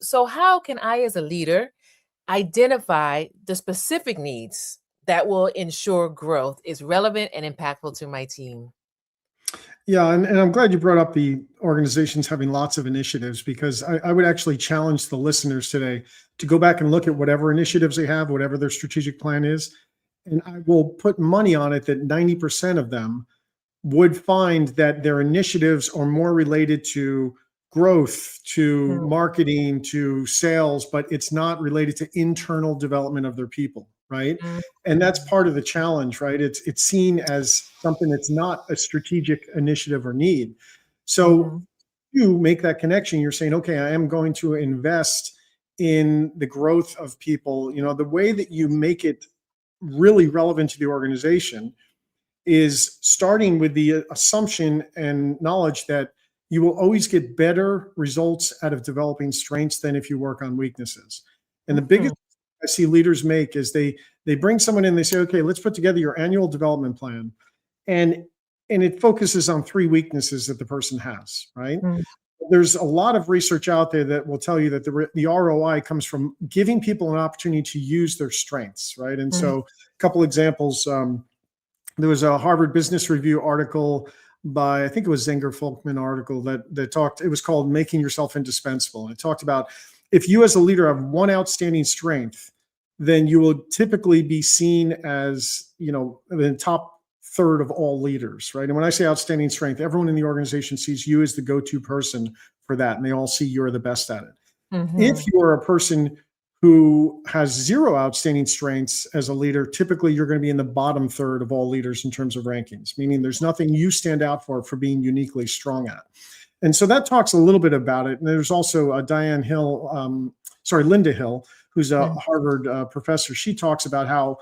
So how can I, as a leader, identify the specific needs that will ensure growth is relevant and impactful to my team? Yeah, and I'm glad you brought up the organizations having lots of initiatives, because I would actually challenge the listeners today to go back and look at whatever initiatives they have, whatever their strategic plan is. And I will put money on it that 90% of them would find that their initiatives are more related to growth, to Mm, marketing, to sales, but it's not related to internal development of their people, right? mm, And that's part of the challenge, right? It's seen as something that's not a strategic initiative or need. So mhm, you make that connection. You're saying, okay, I am going to invest in the growth of people. The way that you make it really relevant to the organization is starting with the assumption and knowledge that you will always get better results out of developing strengths than if you work on weaknesses. And the mhm, biggest I see leaders make is they bring someone in, they say, okay, let's put together your annual development plan. And and it focuses on three weaknesses that the person has, right? mm, There's a lot of research out there that will tell you that the ROI comes from giving people an opportunity to use their strengths, right? And mm, so a couple examples, there was a Harvard Business Review article by, I think it was Zenger Folkman article that talked, it was called Making Yourself Indispensable. And it talked about if you as a leader have one outstanding strength, then you will typically be seen as, the top third of all leaders, right? And when I say outstanding strength, everyone in the organization sees you as the go-to person for that. And they all see you're the best at it. If mhm. you are a person who has zero outstanding strengths as a leader, typically you're going to be in the bottom third of all leaders in terms of rankings, meaning there's nothing you stand out for being uniquely strong at. And so that talks a little bit about it. And there's also Linda Hill, who's a Mm, Harvard professor. She talks about how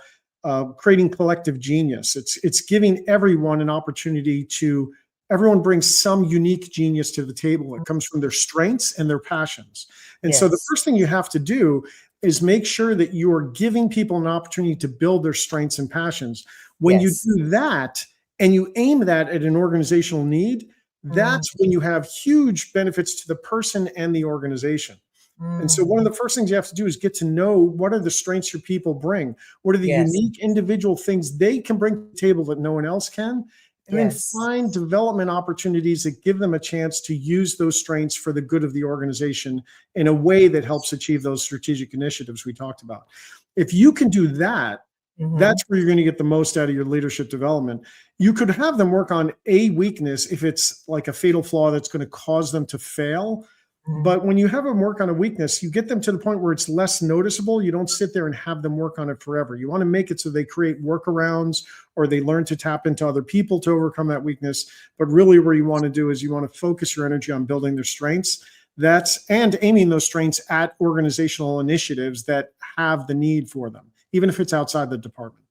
creating collective genius. It's giving everyone an opportunity to. Everyone brings some unique genius to the table. It comes from their strengths and their passions. And so the yes. first thing you have to do is make sure that you are giving people an opportunity to build their strengths and passions. When you Yes. do that and you aim that at an organizational need, Mm, that's when you have huge benefits to the person and the organization. And so one of mm, the first things you have to do is get to know what are the strengths your people bring? What are the yes. unique individual things they can bring to the table that no one else can? And then Yes. find development opportunities that give them a chance to use those strengths for the good of the organization in a way that helps achieve those strategic initiatives we talked about. If you can do that, Mhm, that's where you're going to get the most out of your leadership development. You could have them work on a weakness if it's like a fatal flaw that's going to cause them to fail. mhm. But when you have them work on a weakness, you get them to the point where it's less noticeable. You don't sit there and have them work on it forever. You want to make it so they create workarounds or they learn to tap into other people to overcome that weakness. But really, where you want to do is you want to focus your energy on building their strengths. And aiming those strengths at organizational initiatives that have the need for them, even if it's outside the department.